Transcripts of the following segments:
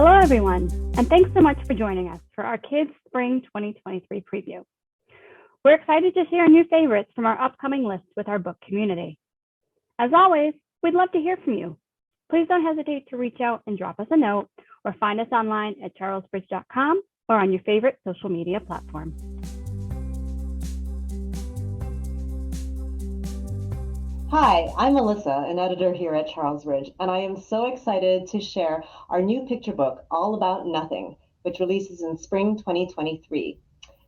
Hello, everyone, and thanks so much for joining us for our Kids Spring 2023 preview. We're excited to share new favorites from our upcoming list with our book community. As always, we'd love to hear from you. Please don't hesitate to reach out and drop us a note or find us online at charlesbridge.com or on your favorite social media platform. Hi, I'm Melissa, an editor here at Charles Ridge, and I am so excited to share our new picture book, All About Nothing, which releases in spring 2023.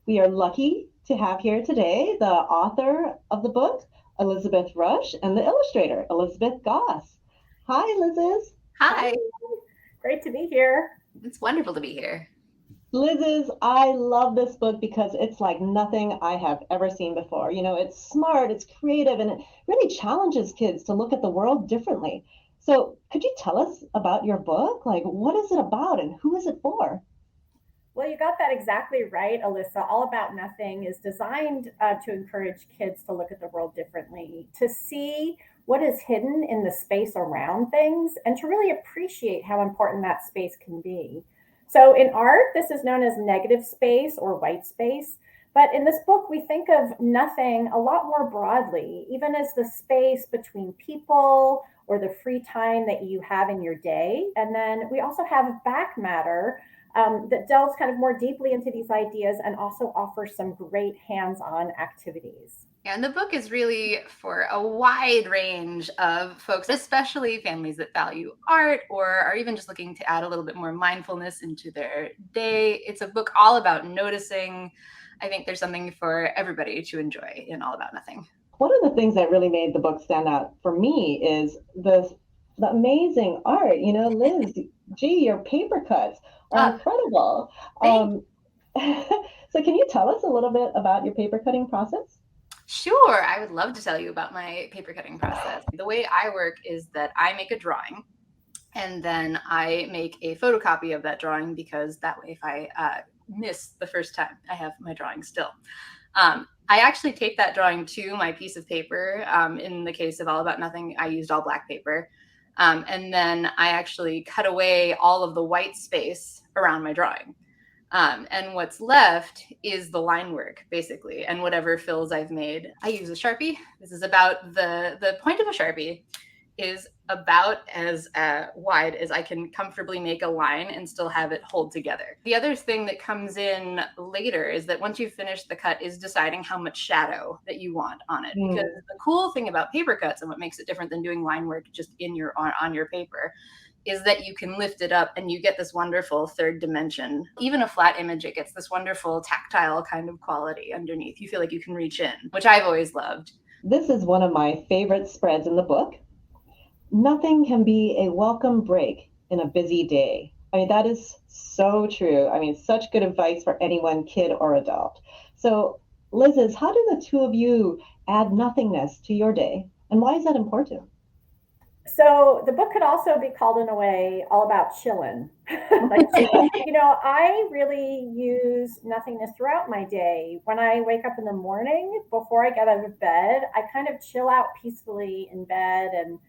We are lucky to have here today the author of the book, Elizabeth Rush, and the illustrator, Elizabeth Goss. Hi, Liz. Hi. Great to be here. It's wonderful to be here. Liz, I love this book because it's like nothing I have ever seen before. You know, it's smart, it's creative, and it really challenges kids to look at the world differently. So could you tell us about your book? Like, what is it about and who is it for? Well, you got that exactly right, Alyssa. All About Nothing is designed to encourage kids to look at the world differently, to see what is hidden in the space around things, and to really appreciate how important that space can be. So in art, this is known as negative space or white space. But in this book, we think of nothing a lot more broadly, even as the space between people or the free time that you have in your day. And then we also have back matter that delves kind of more deeply into these ideas and also offers some great hands-on activities. Yeah, and the book is really for a wide range of folks, especially families that value art or are even just looking to add a little bit more mindfulness into their day. It's a book all about noticing. I think there's something for everybody to enjoy in All About Nothing. One of the things that really made the book stand out for me is the amazing art. You know, Liz, gee, your paper cuts are incredible. So can you tell us a little bit about your paper cutting process? Sure, I would love to tell you about my paper cutting process. The way I work is that I make a drawing and then I make a photocopy of that drawing because that way if I miss the first time, I have my drawing still. I actually taped that drawing to my piece of paper. In the case of All About Nothing, I used all black paper. And then I actually cut away all of the white space around my drawing. And what's left is the line work, basically, and whatever fills I've made. I use a Sharpie. This is about the point of a Sharpie is about as wide as I can comfortably make a line and still have it hold together. The other thing that comes in later is that once you've finished the cut is deciding how much shadow that you want on it. Because the cool thing about paper cuts and what makes it different than doing line work just on your paper is that you can lift it up and you get this wonderful third dimension. Even a flat image, it gets this wonderful tactile kind of quality underneath. You feel like you can reach in, which I've always loved. This is one of my favorite spreads in the book. Nothing can be a welcome break in a busy day. I mean, that is so true. I mean, such good advice for anyone, kid or adult. So, Liz, how do the two of you add nothingness to your day? And why is that important? So the book could also be called in a way all about chillin'. I really use nothingness throughout my day. When I wake up in the morning, before I get out of bed, I kind of chill out peacefully in bed and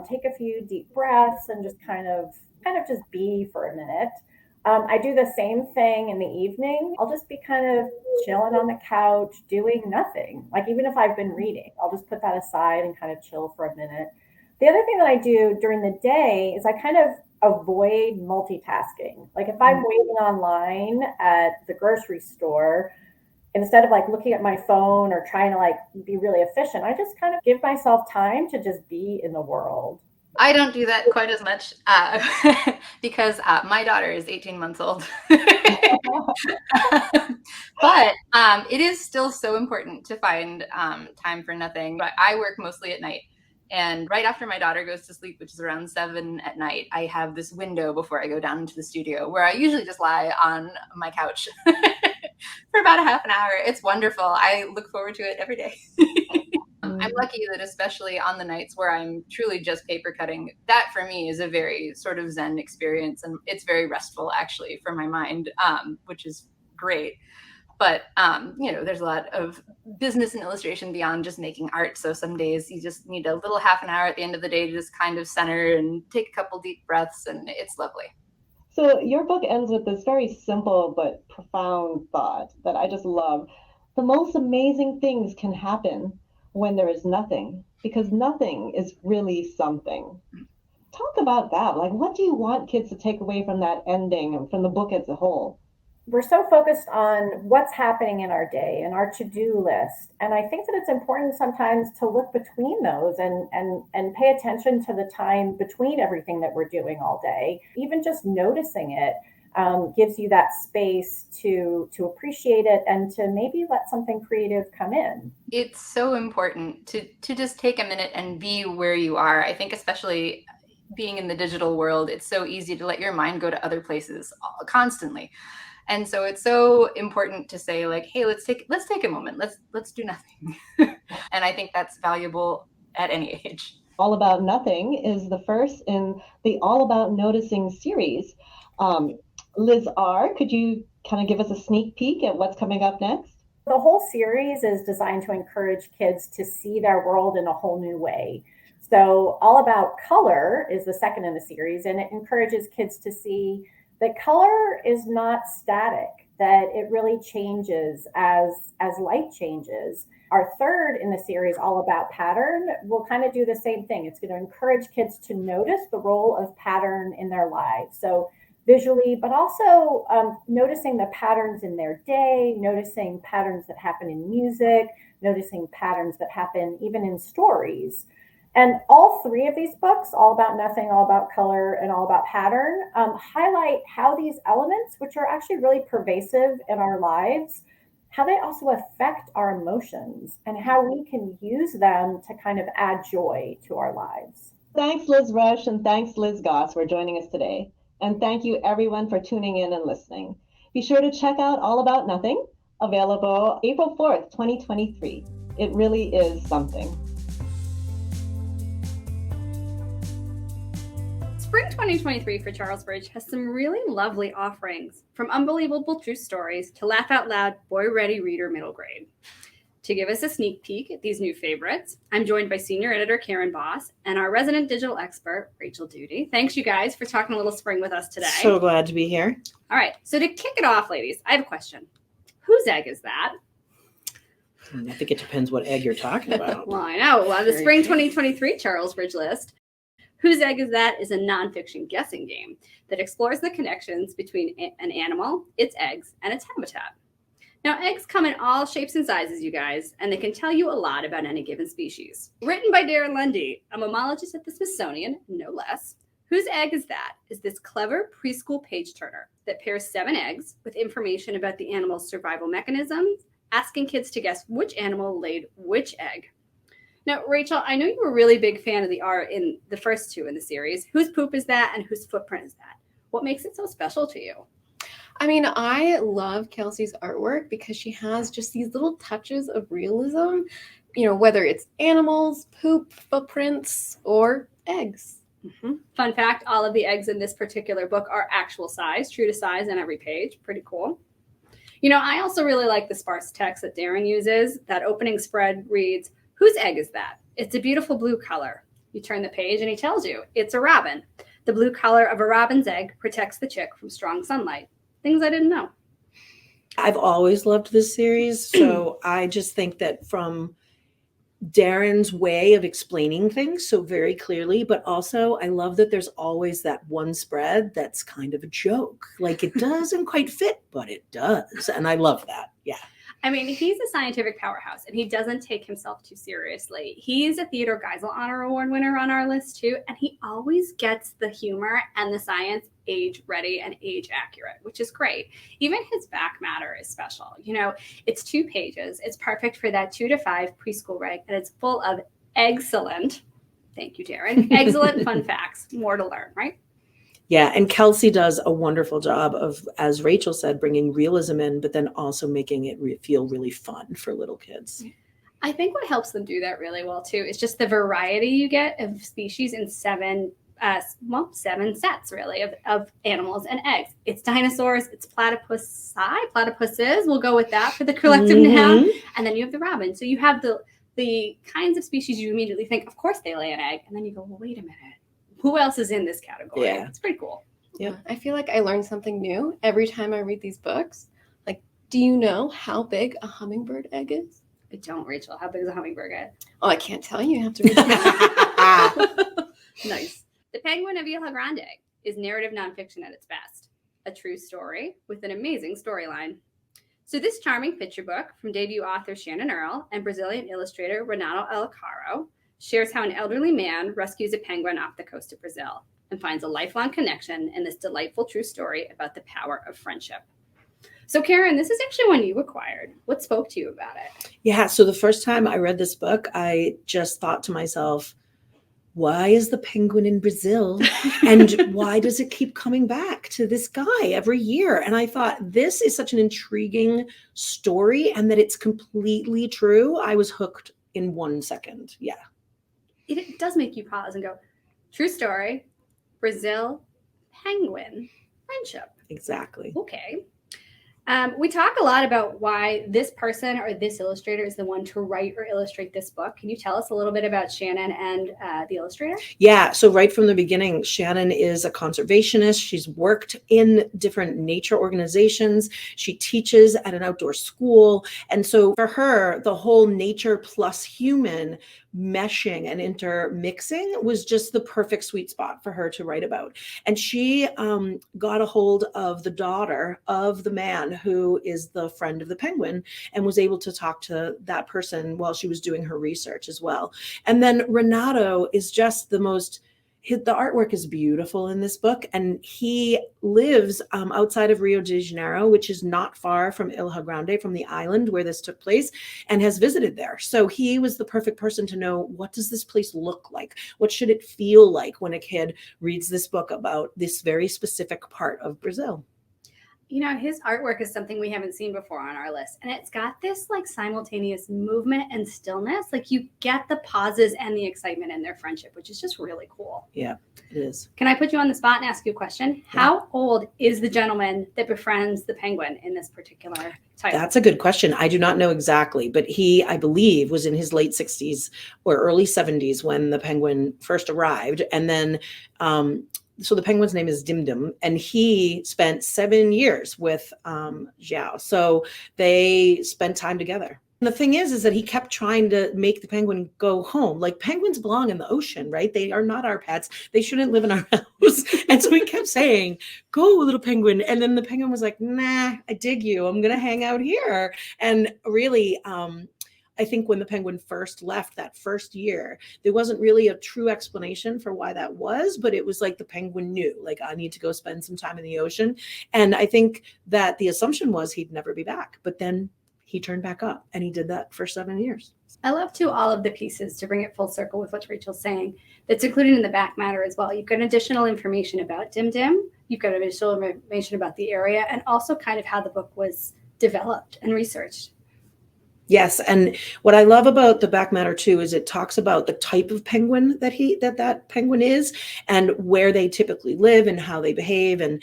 take a few deep breaths and just kind of just be for a minute. I do the same thing in the evening. I'll just be kind of chilling on the couch, doing nothing. Like even if I've been reading, I'll just put that aside and kind of chill for a minute. The other thing that I do during the day is I kind of avoid multitasking. Like if I'm waiting online at the grocery store, instead of like looking at my phone or trying to like be really efficient, I just kind of give myself time to just be in the world. I don't do that quite as much because my daughter is 18 months old. But it is still so important to find time for nothing. But I work mostly at night. And right after my daughter goes to sleep, which is around 7 at night, I have this window before I go down into the studio where I usually just lie on my couch for about a half an hour. It's wonderful. I look forward to it every day. I'm lucky that especially on the nights where I'm truly just paper cutting, that for me is a very sort of Zen experience. And it's very restful actually for my mind, which is great. But, there's a lot of business and illustration beyond just making art. So some days you just need a little half an hour at the end of the day to just kind of center and take a couple deep breaths, and it's lovely. So your book ends with this very simple but profound thought that I just love. The most amazing things can happen when there is nothing, because nothing is really something. Talk about that. Like, what do you want kids to take away from that ending and from the book as a whole? We're so focused on what's happening in our day and our to-do list, and I think that it's important sometimes to look between those and pay attention to the time between everything that we're doing all day. Even just noticing it gives you that space to appreciate it and to maybe let something creative come in. It's so important to just take a minute and be where you are. I think especially being in the digital world, it's so easy to let your mind go to other places constantly. And so it's so important to say, like, hey, let's take a moment. Let's do nothing. And I think that's valuable at any age. All About Nothing is the first in the All About Noticing series. Liz R., could you kind of give us a sneak peek at what's coming up next? The whole series is designed to encourage kids to see their world in a whole new way. So, All About Color is the second in the series, and it encourages kids to see that color is not static, that it really changes as light changes. Our third in the series, All About Pattern, will kind of do the same thing. It's going to encourage kids to notice the role of pattern in their lives. So visually, but also noticing the patterns in their day, noticing patterns that happen in music, noticing patterns that happen even in stories. And all three of these books, All About Nothing, All About Color, and All About Pattern, highlight how these elements, which are actually really pervasive in our lives, how they also affect our emotions and how we can use them to kind of add joy to our lives. Thanks, Liz Rush, and thanks, Liz Goss, for joining us today. And thank you, everyone, for tuning in and listening. Be sure to check out All About Nothing, available April 4th, 2023. It really is something. Spring 2023 for Charlesbridge has some really lovely offerings, from unbelievable true stories to laugh out loud, boy-ready reader middle grade. To give us a sneak peek at these new favorites, I'm joined by senior editor Karen Boss and our resident digital expert, Rachel Duty. Thanks, you guys, for talking a little spring with us today. So glad to be here. All right, so to kick it off, ladies, I have a question. Whose egg is that? I think it depends what egg you're talking about. Well, I know. On the Spring 2023 Charlesbridge list, Whose Egg Is That is a nonfiction guessing game that explores the connections between an animal, its eggs, and its habitat. Now, eggs come in all shapes and sizes, you guys, and they can tell you a lot about any given species. Written by Darren Lundy, a mammologist at the Smithsonian, no less, Whose Egg Is That is this clever preschool page turner that pairs 7 eggs with information about the animal's survival mechanisms, asking kids to guess which animal laid which egg. Now, Rachel, I know you were a really big fan of the art in the first 2 in the series. Whose poop is that and whose footprint is that? What makes it so special to you? I mean, I love Kelsey's artwork because she has just these little touches of realism, whether it's animals, poop, footprints, or eggs. Mm-hmm. Fun fact, all of the eggs in this particular book are actual size, true to size on every page. Pretty cool. I also really like the sparse text that Darren uses. That opening spread reads, "Whose egg is that? It's a beautiful blue color." You turn the page and he tells you, it's a robin. The blue color of a robin's egg protects the chick from strong sunlight. Things I didn't know. I've always loved this series, so I just think that from Darren's way of explaining things so very clearly, but also I love that there's always that one spread that's kind of a joke. Like it doesn't quite fit, but it does. And I love that. Yeah. I mean, he's a scientific powerhouse, and he doesn't take himself too seriously. He's a Theodore Geisel Honor Award winner on our list, too, and he always gets the humor and the science age-ready and age-accurate, which is great. Even his back matter is special. It's 2 pages. It's perfect for that 2 to 5 preschool reg, and it's full of excellent, thank you, Darren, excellent fun facts. More to learn, right? Yeah, and Kelsey does a wonderful job of, as Rachel said, bringing realism in, but then also making it feel really fun for little kids. I think what helps them do that really well, too, is just the variety you get of species in 7 sets, really, of animals and eggs. It's dinosaurs, it's platypuses, we'll go with that for the collective noun, and then you have the robin. So you have the kinds of species you immediately think, of course they lay an egg, and then you go, well, wait a minute. Who else is in this category? Yeah. It's pretty cool. Yep. I feel like I learn something new every time I read these books. Like, do you know how big a hummingbird egg is? I don't, Rachel. How big is a hummingbird egg? Oh, I can't tell you. You have to read the book. Nice. The Penguin of Ilha Grande is narrative nonfiction at its best, a true story with an amazing storyline. So this charming picture book from debut author Shannon Earle and Brazilian illustrator Renato Alicaro shares how an elderly man rescues a penguin off the coast of Brazil and finds a lifelong connection in this delightful true story about the power of friendship. So Karen, this is actually one you acquired. What spoke to you about it? Yeah. So the first time I read this book, I just thought to myself, why is the penguin in Brazil? And why does it keep coming back to this guy every year? And I thought, this is such an intriguing story, and that it's completely true. I was hooked in 1 second. Yeah. It does make you pause and go, true story, Brazil, penguin, friendship. Exactly. Okay. We talk a lot about why this person or this illustrator is the one to write or illustrate this book. Can you tell us a little bit about Shannon and the illustrator? Yeah. So right from the beginning, Shannon is a conservationist. She's worked in different nature organizations. She teaches at an outdoor school. And so for her, the whole nature plus human meshing and intermixing was just the perfect sweet spot for her to write about. And she got a hold of the daughter of the man who is the friend of the penguin, and was able to talk to that person while she was doing her research as well. And then Renato is just the most, the artwork is beautiful in this book, and he lives outside of Rio de Janeiro, which is not far from Ilha Grande, from the island where this took place, and has visited there. So he was the perfect person to know, what does this place look like? What should it feel like when a kid reads this book about this very specific part of Brazil? You know, his artwork is something we haven't seen before on our list. And it's got this like simultaneous movement and stillness. Like you get the pauses and the excitement in their friendship, which is just really cool. Yeah, it is. Can I put you on the spot and ask you a question? Yeah. How old is the gentleman that befriends the penguin in this particular title? That's a good question. I do not know exactly, but he, I believe, was in his late 60s or early 70s when the penguin first arrived. And then, so the penguin's name is Dim Dim, and he spent 7 years with Zhao. So they spent time together. And the thing is that he kept trying to make the penguin go home. Like, penguins belong in the ocean, right? They are not our pets. They shouldn't live in our house. And so he kept saying, go, little penguin. And then the penguin was like, nah, I dig you. I'm going to hang out here. And really, I think when the penguin first left that first year, there wasn't really a true explanation for why that was, but it was like the penguin knew, like, I need to go spend some time in the ocean. And I think that the assumption was he'd never be back, but then he turned back up, and he did that for 7 years. I love too all of the pieces, to bring it full circle with what Rachel's saying, that's included in the back matter as well. You've got additional information about Dim Dim, you've got additional information about the area, and also kind of how the book was developed and researched. Yes, and what I love about the back matter too is it talks about the type of penguin that penguin is, and where they typically live and how they behave. And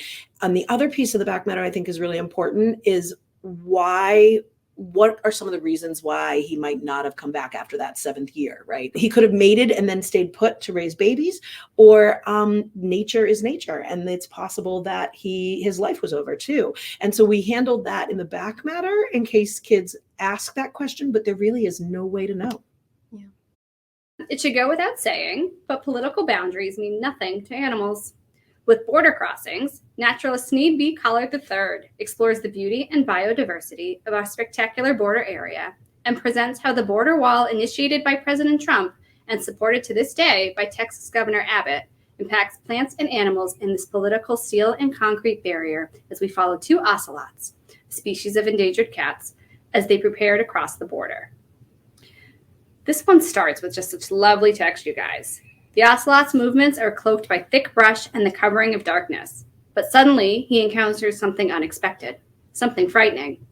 the other piece of the back matter I think is really important is what are some of the reasons why he might not have come back after that 7th year, right? He could have mated and then stayed put to raise babies, or nature is nature, and it's possible that his life was over too. And so we handled that in the back matter in case kids ask that question, but there really is no way to know. Yeah. It should go without saying, but political boundaries mean nothing to animals. With border crossings, naturalist Sneed B. Collard III explores the beauty and biodiversity of our spectacular border area and presents how the border wall initiated by President Trump and supported to this day by Texas Governor Abbott impacts plants and animals in this political steel and concrete barrier as we follow 2 ocelots, a species of endangered cats, as they prepare to cross the border. This one starts with just such lovely text, you guys. The ocelot's movements are cloaked by thick brush and the covering of darkness. But suddenly, he encounters something unexpected, something frightening.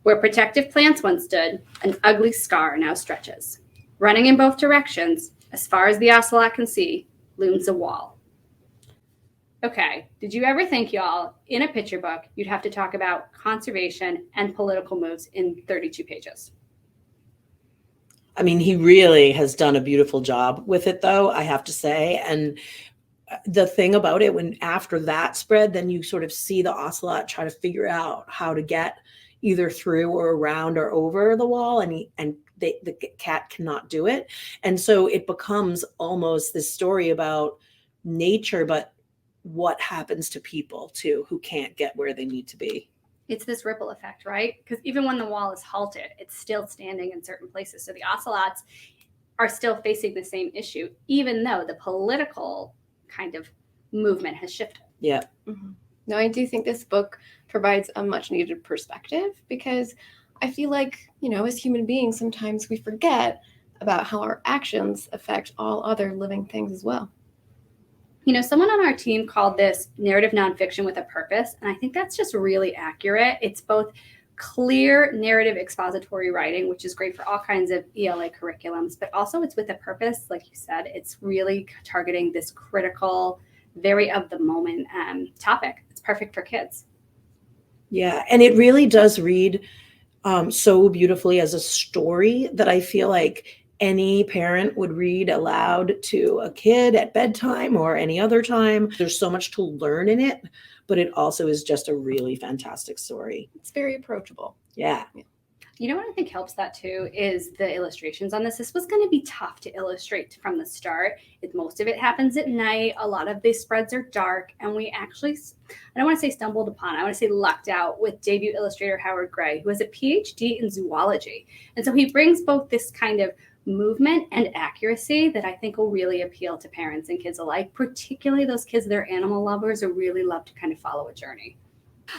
Where protective plants once stood, an ugly scar now stretches. Running in both directions, as far as the ocelot can see, looms a wall. Okay, did you ever think, y'all, in a picture book, you'd have to talk about conservation and political moves in 32 pages? I mean, he really has done a beautiful job with it, though, I have to say. And the thing about it, when after that spread, then you sort of see the ocelot try to figure out how to get either through or around or over the wall, and the cat cannot do it. And so it becomes almost this story about nature, but what happens to people too who can't get where they need to be. It's this ripple effect, right? Because even when the wall is halted, it's still standing in certain places. So the ocelots are still facing the same issue, even though the political kind of movement has shifted. Yeah. Mm-hmm. No, I do think this book provides a much needed perspective, because I feel like, as human beings, sometimes we forget about how our actions affect all other living things as well. Someone on our team called this narrative nonfiction with a purpose, and I think that's just really accurate. It's both clear narrative expository writing, which is great for all kinds of ELA curriculums, but also it's with a purpose. Like you said, it's really targeting this critical, very of the moment topic. It's perfect for kids. Yeah, and it really does read so beautifully as a story that I feel like any parent would read aloud to a kid at bedtime or any other time. There's so much to learn in it, but it also is just a really fantastic story. It's very approachable. Yeah. You know what I think helps that too is the illustrations on this. This was going to be tough to illustrate from the start. Most of it happens at night. A lot of these spreads are dark, and we actually, I don't want to say stumbled upon, I want to say lucked out with debut illustrator Howard Gray, who has a PhD in zoology. And so he brings both this kind of movement and accuracy that I think will really appeal to parents and kids alike, particularly those kids that are animal lovers or really love to kind of follow a journey.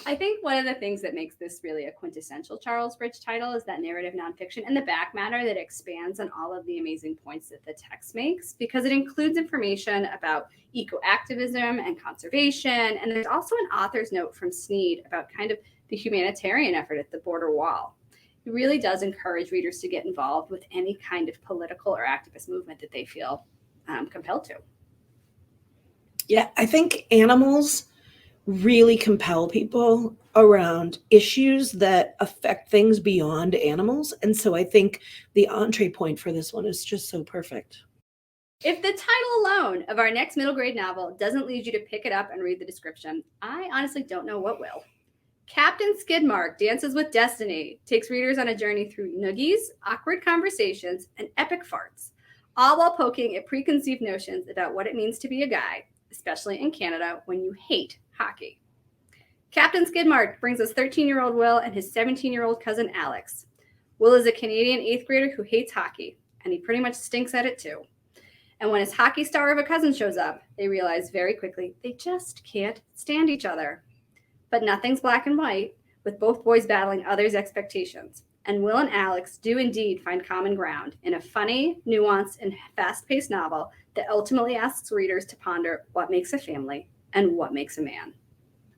I think one of the things that makes this really a quintessential Charles Ridge title is that narrative nonfiction and the back matter that expands on all of the amazing points that the text makes, because it includes information about eco-activism and conservation. And there's also an author's note from Sneed about kind of the humanitarian effort at the border wall. It really does encourage readers to get involved with any kind of political or activist movement that they feel compelled to. Yeah, I think animals really compel people around issues that affect things beyond animals. And so I think the entree point for this one is just so perfect. If the title alone of our next middle grade novel doesn't lead you to pick it up and read the description, I honestly don't know what will. Captain Skidmark Dances with Destiny takes readers on a journey through noogies, awkward conversations, and epic farts, all while poking at preconceived notions about what it means to be a guy, especially in Canada when you hate hockey. Captain Skidmark brings us 13-year-old Will and his 17-year-old cousin Alex. Will is a Canadian 8th grader who hates hockey, and he pretty much stinks at it too. And when his hockey star of a cousin shows up, they realize very quickly they just can't stand each other. But nothing's black and white, with both boys battling others' expectations. And Will and Alex do indeed find common ground in a funny, nuanced, and fast-paced novel that ultimately asks readers to ponder what makes a family and what makes a man.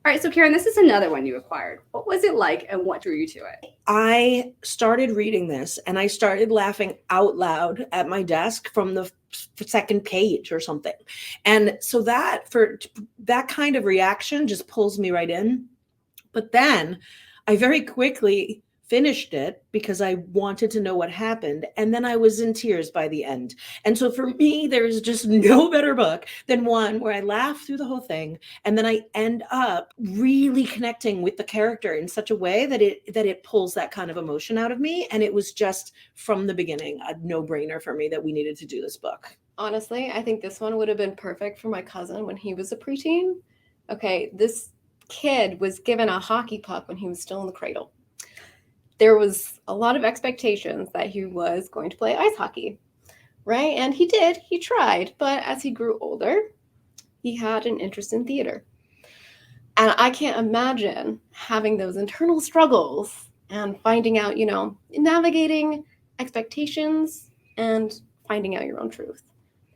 All right, so Karen, this is another one you acquired. What was it like and what drew you to it? I started reading this and I started laughing out loud at my desk from the second page or something. And so that kind of reaction just pulls me right in. But then I very quickly finished it because I wanted to know what happened. And then I was in tears by the end. And so for me, there's just no better book than one where I laugh through the whole thing. And then I end up really connecting with the character in such a way that it pulls that kind of emotion out of me. And it was just from the beginning, a no-brainer for me that we needed to do this book. Honestly, I think this one would have been perfect for my cousin when he was a preteen. Okay, this kid was given a hockey puck when he was still in the cradle. There was a lot of expectations that he was going to play ice hockey, right? And he did, he tried, but as he grew older, he had an interest in theater. And I can't imagine having those internal struggles and finding out, navigating expectations and finding out your own truth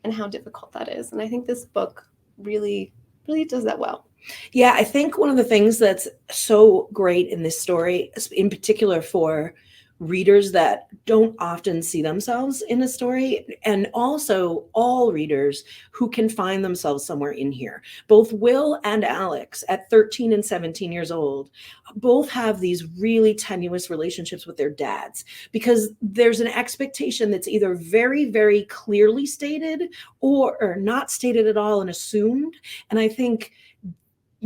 and how difficult that is. And I think this book really, really does that well. Yeah, I think one of the things that's so great in this story, in particular for readers that don't often see themselves in a story, and also all readers who can find themselves somewhere in here. Both Will and Alex, at 13 and 17 years old, both have these really tenuous relationships with their dads, because there's an expectation that's either very, very clearly stated or not stated at all and assumed. And I think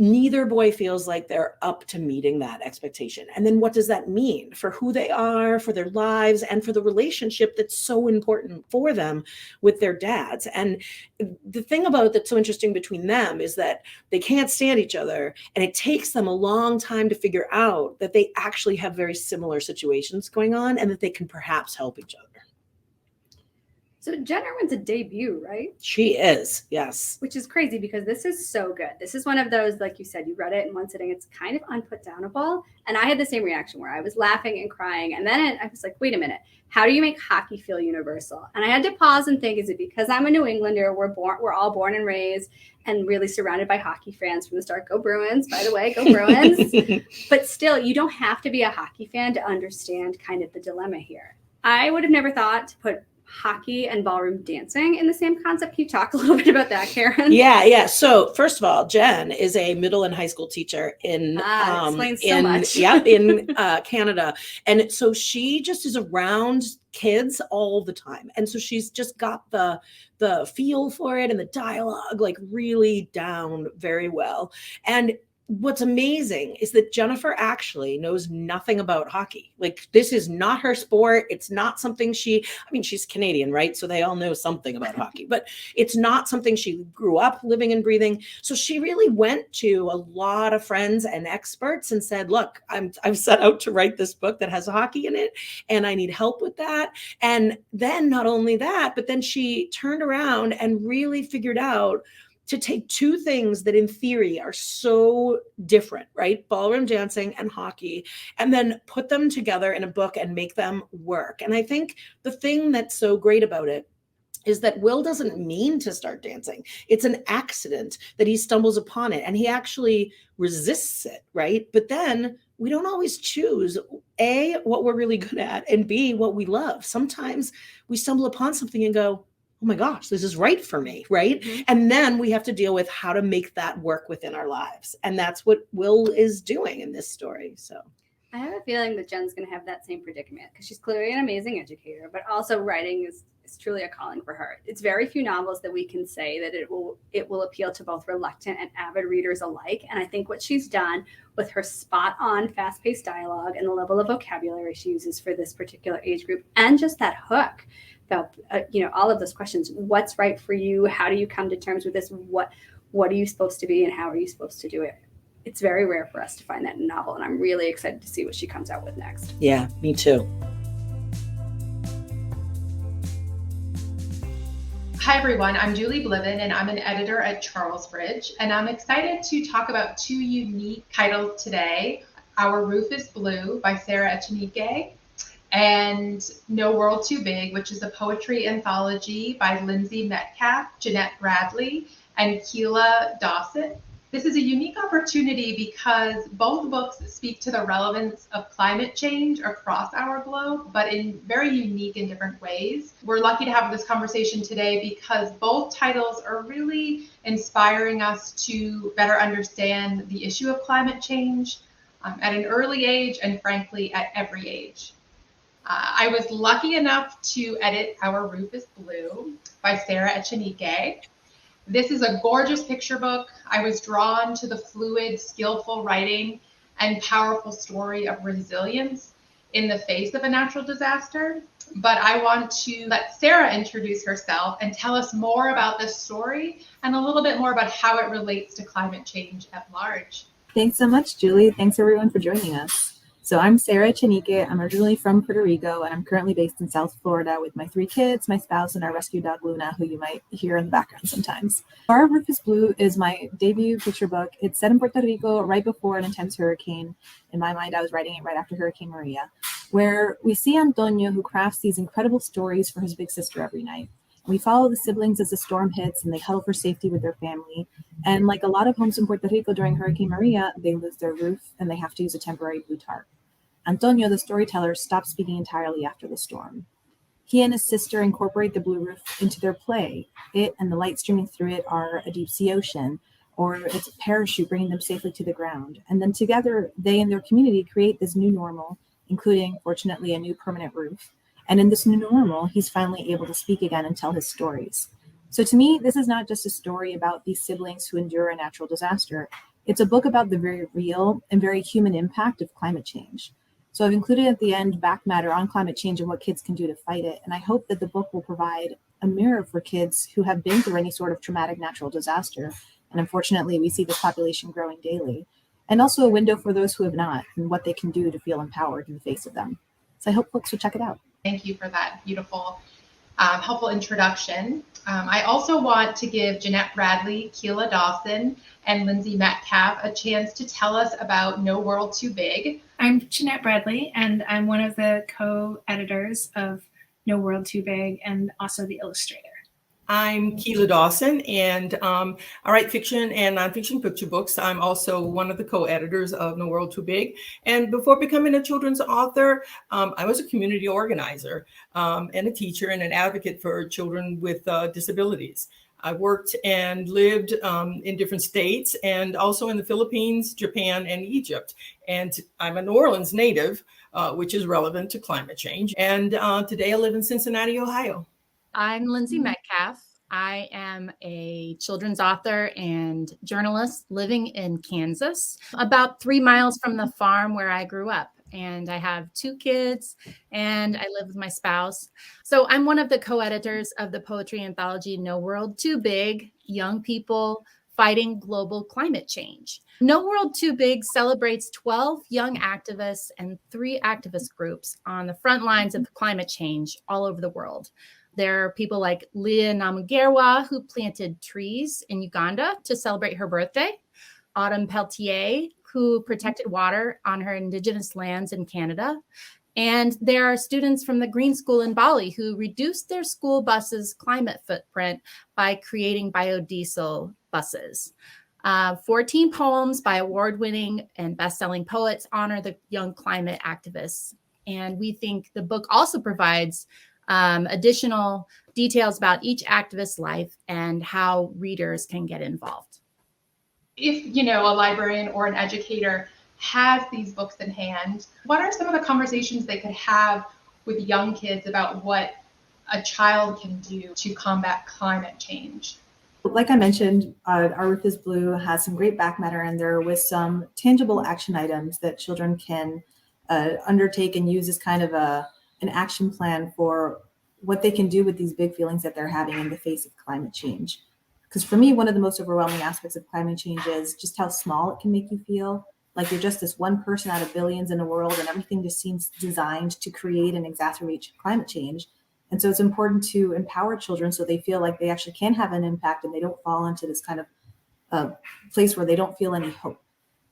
neither boy feels like they're up to meeting that expectation. And then what does that mean for who they are, for their lives, and for the relationship that's so important for them with their dads? And the thing about it that's so interesting between them is that they can't stand each other, and it takes them a long time to figure out that they actually have very similar situations going on and that they can perhaps help each other. So Jen Irwin's a debut, right? She is, yes. Which is crazy because this is so good. This is one of those, like you said, you read it in one sitting. It's kind of unputdownable. And I had the same reaction where I was laughing and crying. And then I was like, wait a minute. How do you make hockey feel universal? And I had to pause and think, is it because I'm a New Englander? We're all born and raised and really surrounded by hockey fans from the start. Go Bruins, by the way, go Bruins. But still, you don't have to be a hockey fan to understand kind of the dilemma here. I would have never thought to put hockey and ballroom dancing in the same concept. Can you talk a little bit about that, Karen? Yeah. So first of all, Jen is a middle and high school teacher in explains so much. in Canada, and so she just is around kids all the time, and so she's just got the feel for it and the dialogue like really down very well. And what's amazing is that Jennifer actually knows nothing about hockey. Like, this is not her sport. It's not something she's Canadian, right? So they all know something about hockey, but it's not something she grew up living and breathing. So she really went to a lot of friends and experts and said, look, I've set out to write this book that has hockey in it, and I need help with that. And then not only that, but then she turned around and really figured out to take two things that in theory are so different, right? Ballroom dancing and hockey, and then put them together in a book and make them work. And I think the thing that's so great about it is that Will doesn't mean to start dancing. It's an accident that he stumbles upon it, and he actually resists it, right? But then we don't always choose A, what we're really good at, and B, what we love. Sometimes we stumble upon something and go, oh my gosh, this is right for me, right? Mm-hmm. And then we have to deal with how to make that work within our lives. And that's what Will is doing in this story. So I have a feeling that Jen's going to have that same predicament because she's clearly an amazing educator, but also writing is truly a calling for her. It's very few novels that we can say that it will appeal to both reluctant and avid readers alike. And I think what she's done with her spot on fast-paced dialogue and the level of vocabulary she uses for this particular age group, and just that hook about all of those questions. What's right for you? How do you come to terms with this? What are you supposed to be, and how are you supposed to do it? It's very rare for us to find that in a novel, and I'm really excited to see what she comes out with next. Yeah, me too. Hi everyone, I'm Julie Bliven and I'm an editor at Charlesbridge, and I'm excited to talk about two unique titles today. Our Roof is Blue by Sarah Echenique and No World Too Big, which is a poetry anthology by Lindsay Metcalf, Jeanette Bradley, and Keela Dossett. This is a unique opportunity because both books speak to the relevance of climate change across our globe, but in very unique and different ways. We're lucky to have this conversation today because both titles are really inspiring us to better understand the issue of climate change at an early age and frankly at every age. I was lucky enough to edit Our Roof is Blue by Sarah Echenique. This is a gorgeous picture book. I was drawn to the fluid, skillful writing and powerful story of resilience in the face of a natural disaster. But I want to let Sarah introduce herself and tell us more about this story and a little bit more about how it relates to climate change at large. Thanks so much, Julie. Thanks everyone for joining us. So I'm Sarah Echenique. I'm originally from Puerto Rico, and I'm currently based in South Florida with my 3 kids, my spouse, and our rescue dog, Luna, who you might hear in the background sometimes. Our Roof is Blue is my debut picture book. It's set in Puerto Rico right before an intense hurricane. In my mind, I was writing it right after Hurricane Maria, where we see Antonio, who crafts these incredible stories for his big sister every night. We follow the siblings as the storm hits, and they huddle for safety with their family. And like a lot of homes in Puerto Rico during Hurricane Maria, they lose their roof, and they have to use a temporary blue tarp. Antonio, the storyteller, stops speaking entirely after the storm. He and his sister incorporate the blue roof into their play. It and the light streaming through it are a deep sea ocean, or it's a parachute bringing them safely to the ground. And then together, they and their community create this new normal, including, fortunately, a new permanent roof. And in this new normal, he's finally able to speak again and tell his stories. So to me, this is not just a story about these siblings who endure a natural disaster. It's a book about the very real and very human impact of climate change. So I've included at the end back matter on climate change and what kids can do to fight it. And I hope that the book will provide a mirror for kids who have been through any sort of traumatic natural disaster. And unfortunately, we see this population growing daily. And also a window for those who have not and what they can do to feel empowered in the face of them. So I hope folks will check it out. Thank you for that beautiful, helpful introduction. I also want to give Jeanette Bradley, Keela Dawson, and Lindsay Metcalf a chance to tell us about No World Too Big. I'm Jeanette Bradley, and I'm one of the co-editors of No World Too Big and also the illustrator. I'm Keela Dawson, and I write fiction and nonfiction picture books. I'm also one of the co-editors of No World Too Big. And before becoming a children's author, I was a community organizer and a teacher and an advocate for children with disabilities. I worked and lived in different states and also in the Philippines, Japan, and Egypt. And I'm a New Orleans native, which is relevant to climate change. And today I live in Cincinnati, Ohio. I'm Lindsay Metcalf. I am a children's author and journalist living in Kansas, about 3 miles from the farm where I grew up. And I have 2 kids and I live with my spouse. So I'm one of the co-editors of the poetry anthology No World Too Big, Young People Fighting Global Climate Change. No World Too Big celebrates 12 young activists and 3 activist groups on the front lines of climate change all over the world. There are people like Leah Namugerwa, who planted trees in Uganda to celebrate her birthday. Autumn Peltier, who protected water on her indigenous lands in Canada. And there are students from the Green School in Bali who reduced their school buses' climate footprint by creating biodiesel buses. 14 poems by award-winning and best-selling poets honor the young climate activists. And we think the book also provides additional details about each activist's life and how readers can get involved. If, a librarian or an educator has these books in hand, what are some of the conversations they could have with young kids about what a child can do to combat climate change? Like I mentioned, Our Roof is Blue has some great back matter in there with some tangible action items that children can undertake and use as kind of an action plan for what they can do with these big feelings that they're having in the face of climate change. Because for me, one of the most overwhelming aspects of climate change is just how small it can make you feel. Like you're just this one person out of billions in a world and everything just seems designed to create and exacerbate climate change. And so it's important to empower children so they feel like they actually can have an impact and they don't fall into this kind of place where they don't feel any hope.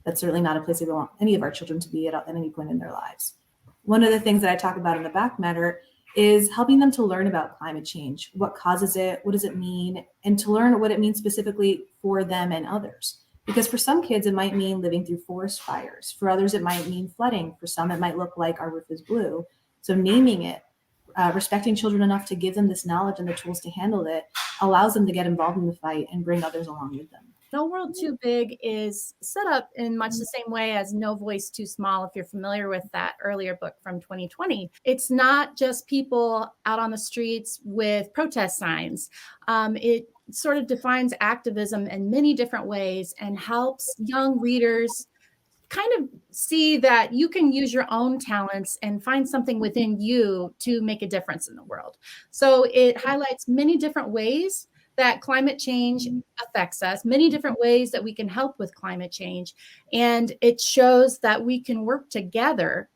That's certainly not a place we want any of our children to be at any point in their lives. One of the things that I talk about in the back matter is helping them to learn about climate change, what causes it, what does it mean, and to learn what it means specifically for them and others. Because for some kids, it might mean living through forest fires. For others, it might mean flooding. For some, it might look like Our Roof is Blue. So naming it, respecting children enough to give them this knowledge and the tools to handle it allows them to get involved in the fight and bring others along with them. No World Too Big is set up in much the same way as No Voice Too Small, if you're familiar with that earlier book from 2020. It's not just people out on the streets with protest signs. It sort of defines activism in many different ways and helps young readers kind of see that you can use your own talents and find something within you to make a difference in the world. So it highlights many different ways that climate change affects us, many different ways that we can help with climate change. And it shows that we can work together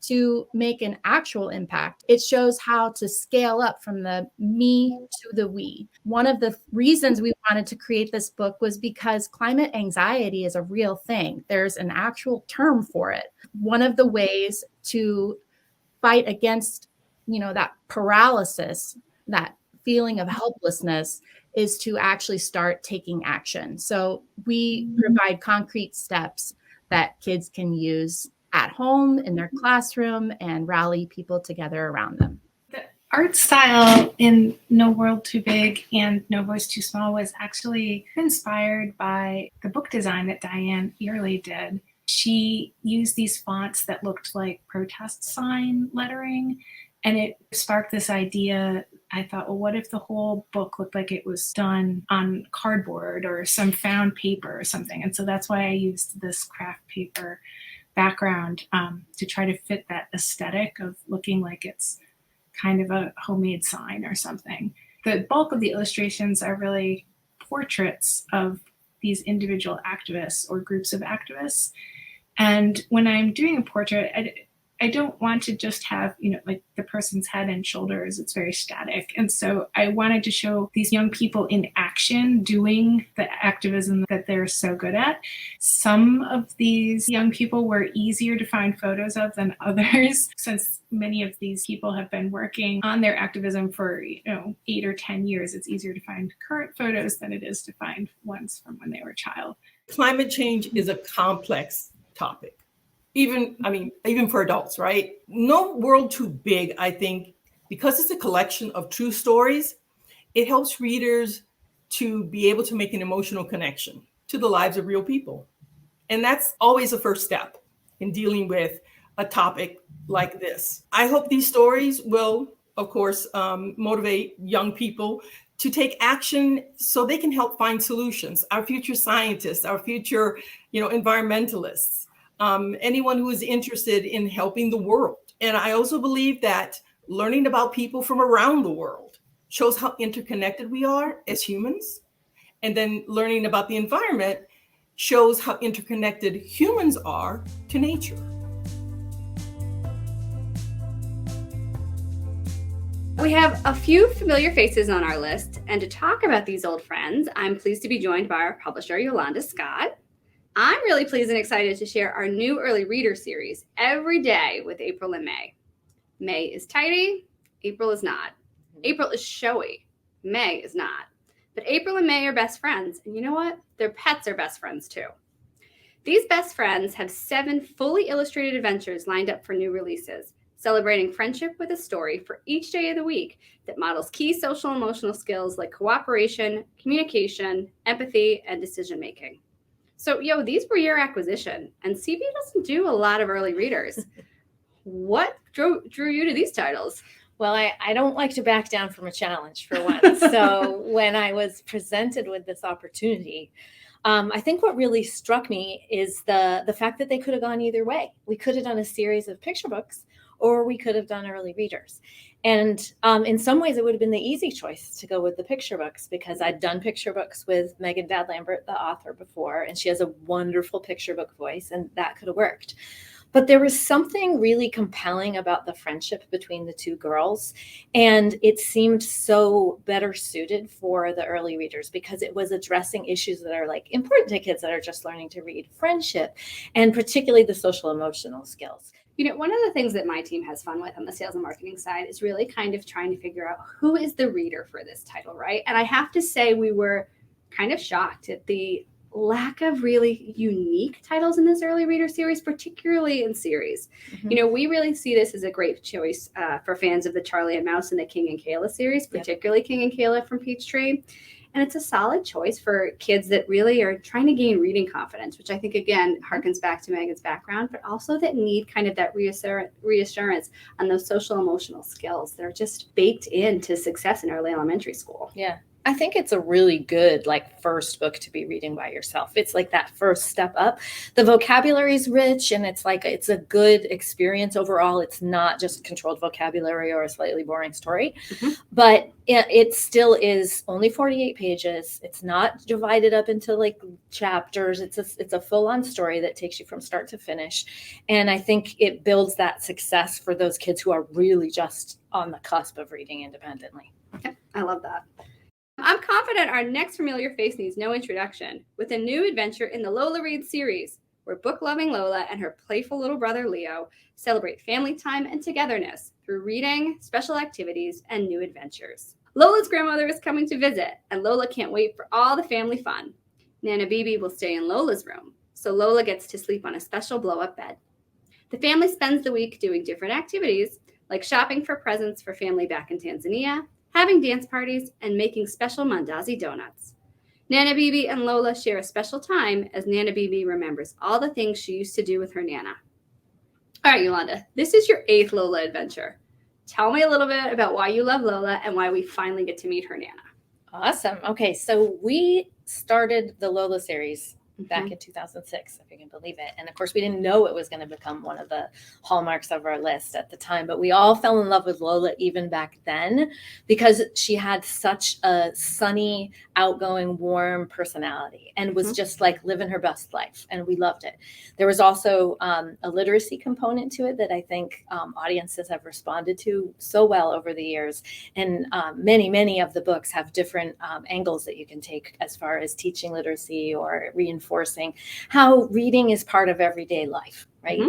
to make an actual impact. It shows how to scale up from the me to the we. One of the reasons we wanted to create this book was because climate anxiety is a real thing. There's an actual term for it. One of the ways to fight against, that paralysis, that feeling of helplessness, is to actually start taking action. So we provide concrete steps that kids can use at home, in their classroom, and rally people together around them. The art style in No World Too Big and No Voice Too Small was actually inspired by the book design that Diane Early did. She used these fonts that looked like protest sign lettering, and it sparked this idea. I thought, well, what if the whole book looked like it was done on cardboard or some found paper or something? And so that's why I used this craft paper background to try to fit that aesthetic of looking like it's kind of a homemade sign or something. The bulk of the illustrations are really portraits of these individual activists or groups of activists. And when I'm doing a portrait, I don't want to just have, like the person's head and shoulders. It's very static. And so I wanted to show these young people in action doing the activism that they're so good at. Some of these young people were easier to find photos of than others, since many of these people have been working on their activism for 8 or 10 years. It's easier to find current photos than it is to find ones from when they were a child. Climate change is a complex topic. Even for adults, right? No World Too Big, I think, because it's a collection of true stories, it helps readers to be able to make an emotional connection to the lives of real people. And that's always a first step in dealing with a topic like this. I hope these stories will, of course, motivate young people to take action so they can help find solutions. Our future scientists, our future, environmentalists, anyone who is interested in helping the world. And I also believe that learning about people from around the world shows how interconnected we are as humans. And then learning about the environment shows how interconnected humans are to nature. We have a few familiar faces on our list, and to talk about these old friends, I'm pleased to be joined by our publisher, Yolanda Scott. I'm really pleased and excited to share our new early reader series, Every Day with April and May. May is tidy, April is not. April is showy, May is not. But April and May are best friends, and you know what? Their pets are best friends too. These best friends have 7 fully illustrated adventures lined up for new releases, celebrating friendship with a story for each day of the week that models key social and emotional skills like cooperation, communication, empathy, and decision-making. So, these were your acquisition, and CB doesn't do a lot of early readers. What drew you to these titles? Well, I don't like to back down from a challenge, for one. So when I was presented with this opportunity, I think what really struck me is the fact that they could have gone either way. We could have done a series of picture books, or we could have done early readers. And in some ways, it would have been the easy choice to go with the picture books, because I'd done picture books with Megan Bad-Lambert, the author, before, and she has a wonderful picture book voice, and that could have worked. But there was something really compelling about the friendship between the two girls, and it seemed so better suited for the early readers because it was addressing issues that are like important to kids that are just learning to read, friendship, and particularly the social emotional skills. One of the things that my team has fun with on the sales and marketing side is really kind of trying to figure out who is the reader for this title, right? And I have to say we were kind of shocked at the lack of really unique titles in this early reader series, particularly in series. Mm-hmm. We really see this as a great choice for fans of the Charlie and Mouse and the King and Kayla series, particularly King and Kayla from Peachtree. And it's a solid choice for kids that really are trying to gain reading confidence, which I think, again, harkens back to Megan's background, but also that need kind of that reassurance on those social emotional skills that are just baked into success in early elementary school. Yeah. I think it's a really good first book to be reading by yourself. It's like that first step up. The vocabulary is rich, and it's a good experience overall. It's not just controlled vocabulary or a slightly boring story, but it still is only 48 pages. It's not divided up into chapters. It's a full-on story that takes you from start to finish. And I think it builds that success for those kids who are really just on the cusp of reading independently. Okay, I love that. I'm confident our next familiar face needs no introduction, with a new adventure in the Lola Reads series, where book-loving Lola and her playful little brother Leo celebrate family time and togetherness through reading, special activities, and new adventures. Lola's grandmother is coming to visit, and Lola can't wait for all the family fun. Nana Bibi will stay in Lola's room, so Lola gets to sleep on a special blow-up bed. The family spends the week doing different activities, like shopping for presents for family back in Tanzania, having dance parties, and making special mandazi donuts. Nana Bibi and Lola share a special time as Nana Bibi remembers all the things she used to do with her Nana. All right, Yolanda, this is your 8th Lola adventure. Tell me a little bit about why you love Lola and why we finally get to meet her Nana. Awesome. Okay, so we started the Lola series back in 2006, if you can believe it. And of course, we didn't know it was going to become one of the hallmarks of our list at the time, but we all fell in love with Lola even back then because she had such a sunny, outgoing, warm personality and was just like living her best life. And we loved it. There was also a literacy component to it that I think audiences have responded to so well over the years. And many of the books have different angles that you can take as far as teaching literacy or reinforcing how reading is part of everyday life, right?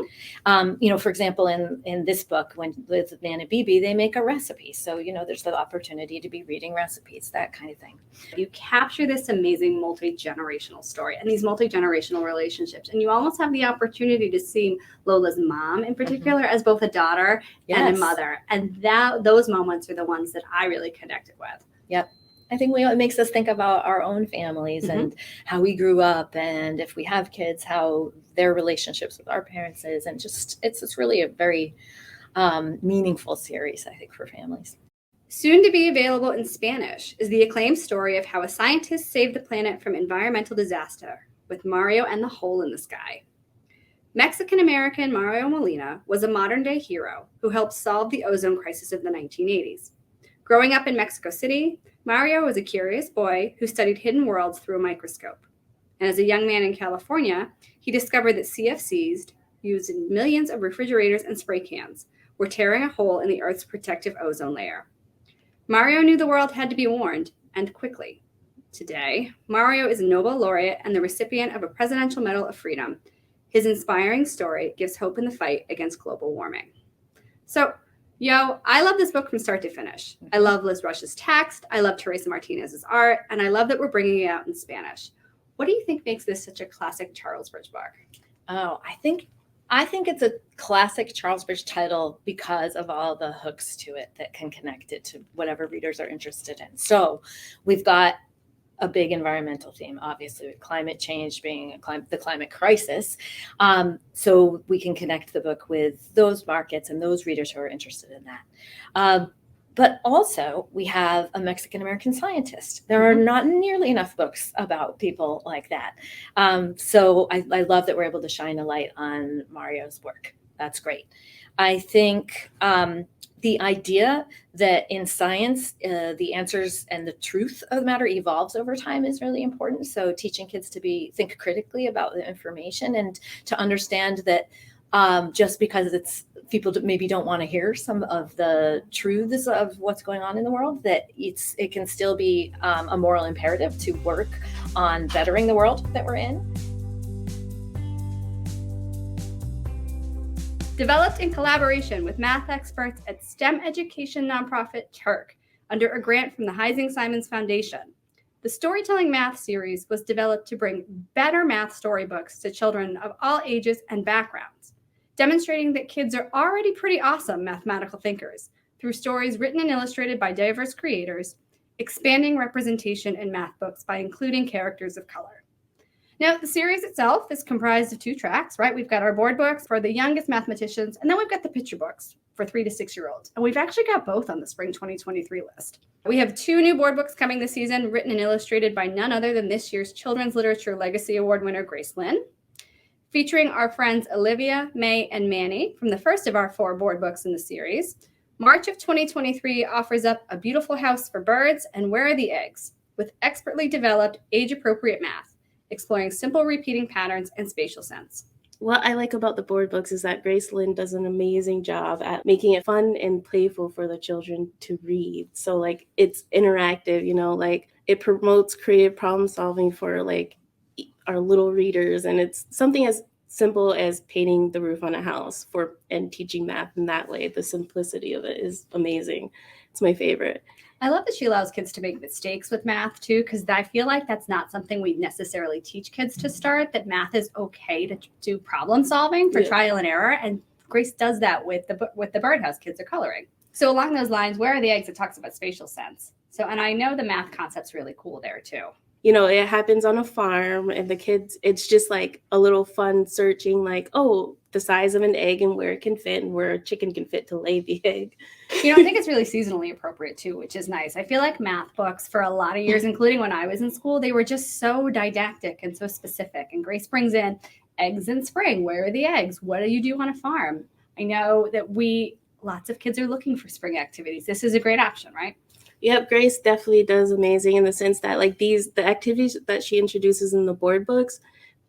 For example, in this book, with Nana Bibi, they make a recipe. So, there's the opportunity to be reading recipes, that kind of thing. You capture this amazing multi-generational story and these multi-generational relationships. And you almost have the opportunity to see Lola's mom in particular as both a daughter and a mother. And those moments are the ones that I really connected with. Yep. I think it makes us think about our own families and how we grew up, and if we have kids, how their relationships with our parents is, and it's really a very meaningful series, I think, for families. Soon to be available in Spanish is the acclaimed story of how a scientist saved the planet from environmental disaster with Mario and the Hole in the Sky. Mexican-American Mario Molina was a modern-day hero who helped solve the ozone crisis of the 1980s. Growing up in Mexico City, Mario was a curious boy who studied hidden worlds through a microscope. And as a young man in California, he discovered that CFCs, used in millions of refrigerators and spray cans, were tearing a hole in the Earth's protective ozone layer. Mario knew the world had to be warned, and quickly. Today, Mario is a Nobel laureate and the recipient of a Presidential Medal of Freedom. His inspiring story gives hope in the fight against global warming. So, I love this book from start to finish. I love Liz Rush's text. I love Teresa Martinez's art. And I love that we're bringing it out in Spanish. What do you think makes this such a classic Charles Bridge book? Oh, I think it's a classic Charles Bridge title because of all the hooks to it that can connect it to whatever readers are interested in. So we've got a big environmental theme, obviously, with climate change being the climate crisis. So we can connect the book with those markets and those readers who are interested in that. But also, we have a Mexican-American scientist. There are not nearly enough books about people like that. So I love that we're able to shine a light on Mario's work. That's great. I think the idea that in science, the answers and the truth of the matter evolves over time is really important. So teaching kids to think critically about the information and to understand that just because people maybe don't want to hear some of the truths of what's going on in the world, that it can still be a moral imperative to work on bettering the world that we're in. Developed in collaboration with math experts at STEM education nonprofit Turk under a grant from the Heising Simons Foundation. The Storytelling Math series was developed to bring better math storybooks to children of all ages and backgrounds, demonstrating that kids are already pretty awesome mathematical thinkers through stories written and illustrated by diverse creators, expanding representation in math books by including characters of color. Now, the series itself is comprised of 2 tracks, right? We've got our board books for the youngest mathematicians, and then we've got the picture books for 3 to 6-year-olds. And we've actually got both on the Spring 2023 list. We have 2 new board books coming this season, written and illustrated by none other than this year's Children's Literature Legacy Award winner, Grace Lynn, featuring our friends Olivia, May, and Manny from the first of our 4 board books in the series. March of 2023 offers up A Beautiful House for Birds and Where Are the Eggs, with expertly developed age-appropriate math, exploring simple repeating patterns and spatial sense. What I like about the board books is that Grace Lynn does an amazing job at making it fun and playful for the children to read. So it's interactive, it promotes creative problem solving for our little readers. And it's something as simple as painting the roof on a house and teaching math in that way. The simplicity of it is amazing. It's my favorite. I love that she allows kids to make mistakes with math too, because I feel like that's not something we necessarily teach kids to start, that math is okay to do problem solving for trial and error. And Grace does that with the birdhouse kids are coloring. So along those lines, where are the eggs? It talks about spatial sense. So, and I know the math concept's really cool there too. You know, it happens on a farm and the kids, it's just like a little fun searching, like, oh, the size of an egg and where it can fit and where a chicken can fit to lay the egg. You know, I think it's really seasonally appropriate too, which is nice. I feel like math books for a lot of years, including when I was in school, they were just so didactic and so specific. And Grace brings in eggs in spring. Where are the eggs? What do you do on a farm? I know that lots of kids are looking for spring activities. This is a great option, right? Yep, Grace definitely does amazing in the sense that like the activities that she introduces in the board books,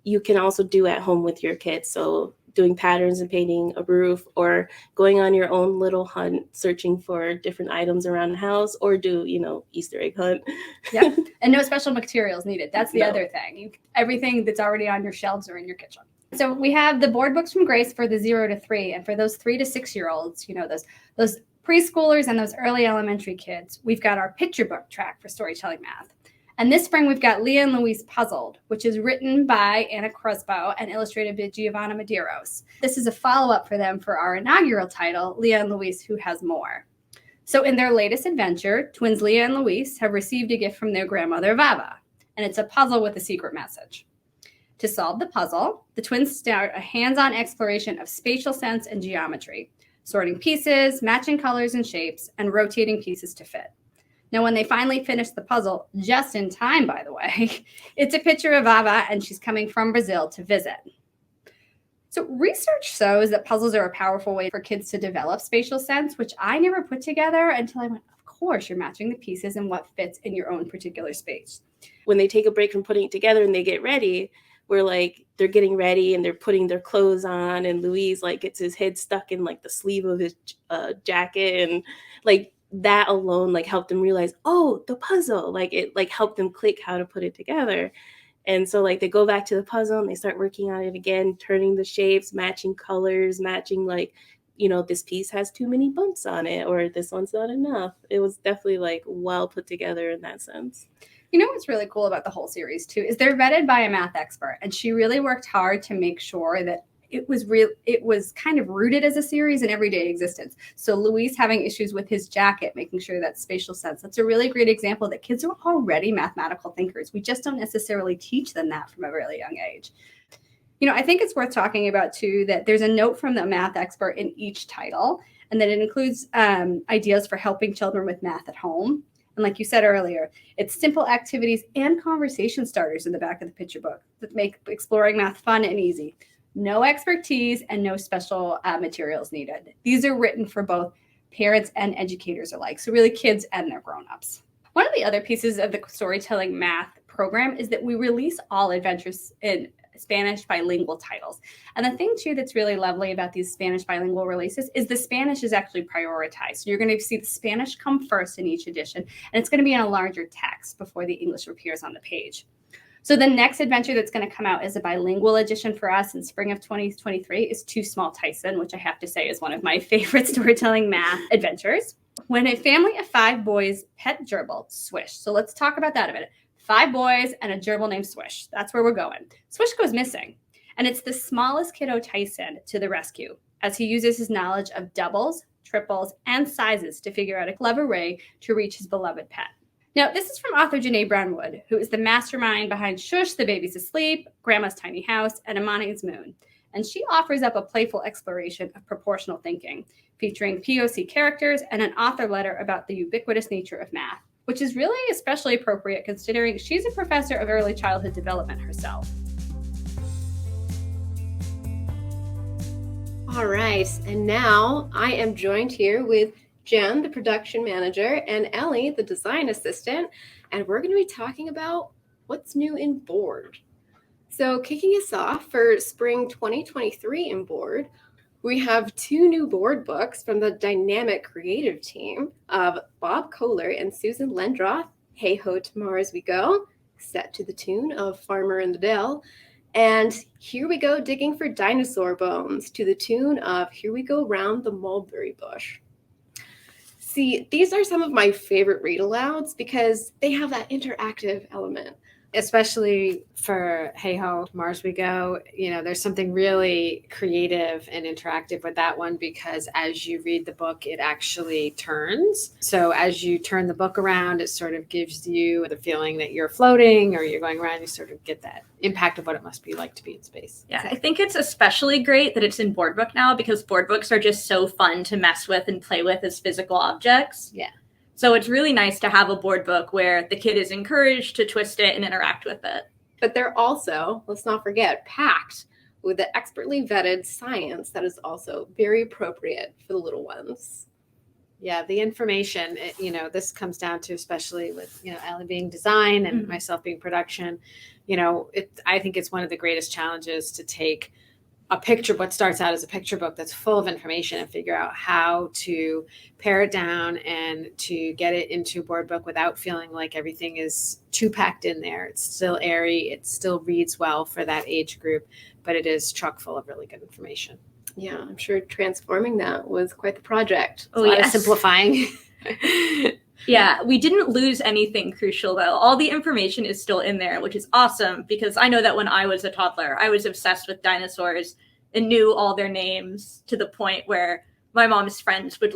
you can also do at home with your kids. So doing patterns and painting a roof, or going on your own little hunt, searching for different items around the house, or do, Easter egg hunt. Yeah, and no special materials needed. That's the other thing. Everything that's already on your shelves or in your kitchen. So we have the board books from Grace for the 0 to 3, and for those 3 to 6 year olds, those preschoolers and those early elementary kids, we've got our picture book track for storytelling math. And this spring, we've got Leah and Louise Puzzled, which is written by Anna Krusbo and illustrated by Giovanna Medeiros. This is a follow-up for them for our inaugural title, Leah and Louise, Who Has More? So in their latest adventure, twins Leah and Louise have received a gift from their grandmother, Vava, and it's a puzzle with a secret message. To solve the puzzle, the twins start a hands-on exploration of spatial sense and geometry, sorting pieces, matching colors and shapes, and rotating pieces to fit. Now, when they finally finish the puzzle, just in time, by the way, it's a picture of Vava, and she's coming from Brazil to visit. So research shows that puzzles are a powerful way for kids to develop spatial sense, which I never put together until I went, of course, you're matching the pieces and what fits in your own particular space. When they take a break from putting it together and they get ready, we're like, they're getting ready and they're putting their clothes on, and Louise like gets his head stuck in like the sleeve of his jacket, and like that alone like helped them realize, oh, the puzzle, like it like helped them click how to put it together. And so like they go back to the puzzle and they start working on it again, turning the shapes, matching colors, matching like, this piece has too many bumps on it, or this one's not enough. It was definitely like well put together in that sense. You know what's really cool about the whole series too is they're vetted by a math expert, and she really worked hard to make sure that it was kind of rooted as a series in everyday existence. So Louise having issues with his jacket, making sure that spatial sense, that's a really great example that kids are already mathematical thinkers. We just don't necessarily teach them that from a really young age. I think it's worth talking about too that there's a note from the math expert in each title, and that it includes ideas for helping children with math at home. And like you said earlier, it's simple activities and conversation starters in the back of the picture book that make exploring math fun and easy. No expertise and no special materials needed. These are written for both parents and educators alike, so really kids and their grown-ups. One of the other pieces of the storytelling math program is that we release all adventures in Spanish bilingual titles. And the thing too that's really lovely about these Spanish bilingual releases is the Spanish is actually prioritized. So you're going to see the Spanish come first in each edition, and it's going to be in a larger text before the English appears on the page. So the next adventure that's going to come out as a bilingual edition for us in spring of 2023 is Too Small Tyson, which I have to say is one of my favorite storytelling math adventures. When a family of 5 boys pet gerbil, Swish. So let's talk about that a minute. 5 boys and a gerbil named Swish. That's where we're going. Swish goes missing, and it's the smallest kiddo Tyson to the rescue as he uses his knowledge of doubles, triples, and sizes to figure out a clever way to reach his beloved pet. Now, this is from author Janae Brownwood, who is the mastermind behind Shush, The Baby's Asleep, Grandma's Tiny House, and Amani's Moon. And she offers up a playful exploration of proportional thinking, featuring POC characters and an author letter about the ubiquitous nature of math, which is really especially appropriate considering she's a professor of early childhood development herself. All right, and now I am joined here with Jen, the production manager, and Ellie, the design assistant, and we're going to be talking about what's new in Board. So kicking us off for spring 2023 in Board, we have 2 new board books from the dynamic creative team of Bob Kohler and Susan Lendroth, Hey Ho, To Mars We Go, set to the tune of Farmer in the Dell, and Here We Go Digging for Dinosaur Bones to the tune of Here We Go Round the Mulberry Bush. See, these are some of my favorite read alouds because they have that interactive element. Especially for Hey Ho, Mars We Go, there's something really creative and interactive with that one because as you read the book, it actually turns. So as you turn the book around, it sort of gives you the feeling that you're floating or you're going around. You sort of get that impact of what it must be like to be in space. Yeah, I think it's especially great that it's in board book now because board books are just so fun to mess with and play with as physical objects. Yeah. So it's really nice to have a board book where the kid is encouraged to twist it and interact with it. But they're also, let's not forget, packed with the expertly vetted science that is also very appropriate for the little ones. Yeah, the information, this comes down to, especially with, Ellie being design and myself being production, I think it's one of the greatest challenges to take what starts out as a picture book that's full of information and figure out how to pare it down and to get it into a board book without feeling like everything is too packed in there. It's still airy. It still reads well for that age group, but it is chock full of really good information. Yeah, I'm sure transforming that was quite the project. A lot of simplifying. Yeah, we didn't lose anything crucial though. All the information is still in there, which is awesome because I know that when I was a toddler, I was obsessed with dinosaurs and knew all their names to the point where my mom's friends would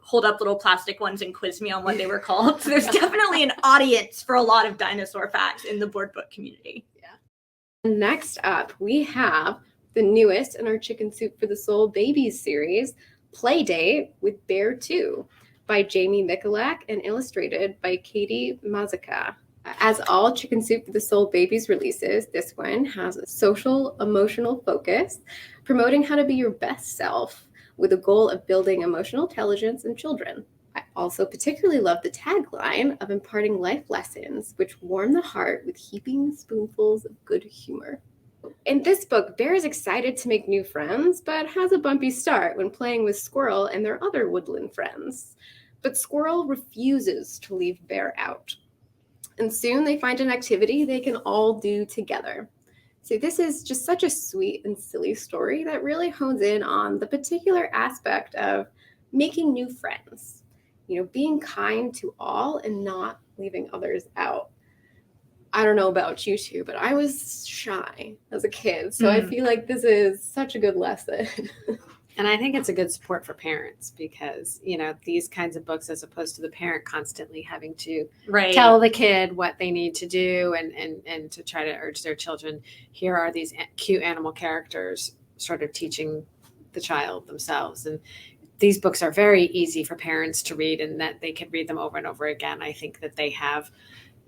hold up little plastic ones and quiz me on what they were called. So there's definitely an audience for a lot of dinosaur facts in the board book community. Yeah. Next up, we have the newest in our Chicken Soup for the Soul Babies series, Playdate with Bear 2. By Jamie Mikulak and illustrated by Katie Mazaka. As all Chicken Soup for the Soul Babies releases, this one has a social, emotional focus, promoting how to be your best self with a goal of building emotional intelligence in children. I also particularly love the tagline of imparting life lessons, which warm the heart with heaping spoonfuls of good humor. In this book, Bear is excited to make new friends, but has a bumpy start when playing with Squirrel and their other woodland friends. But Squirrel refuses to leave Bear out. And soon they find an activity they can all do together. So this is just such a sweet and silly story that really hones in on the particular aspect of making new friends. Being kind to all and not leaving others out. I don't know about you two, but I was shy as a kid. So I feel like this is such a good lesson. And I think it's a good support for parents because, these kinds of books, as opposed to the parent constantly having to tell the kid what they need to do and to try to urge their children, here are these cute animal characters sort of teaching the child themselves. And these books are very easy for parents to read and that they can read them over and over again. I think that they have,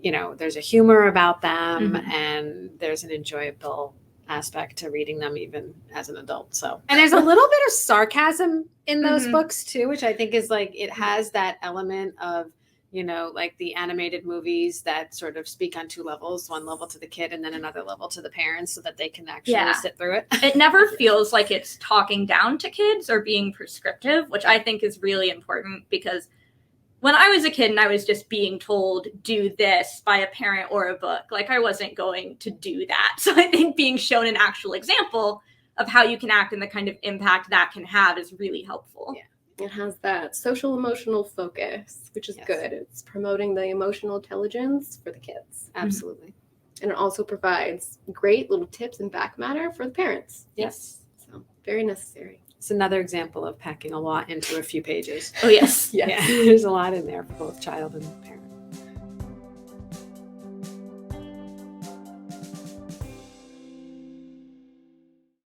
there's a humor about them and there's an enjoyable aspect to reading them even as an adult. And there's a little bit of sarcasm in those books too, which I think is it has that element of, like the animated movies that sort of speak on two levels, one level to the kid and then another level to the parents so that they can actually sit through it. It never feels like it's talking down to kids or being prescriptive, which I think is really important because when I was a kid and I was just being told, do this by a parent or a book, I wasn't going to do that. So I think being shown an actual example of how you can act and the kind of impact that can have is really helpful. Yeah. It has that social emotional focus, which is good. It's promoting the emotional intelligence for the kids. Absolutely. And it also provides great little tips and back matter for the parents. Yes. So very necessary. It's another example of packing a lot into a few pages. Oh, yes. Yeah. There's a lot in there for both child and parent.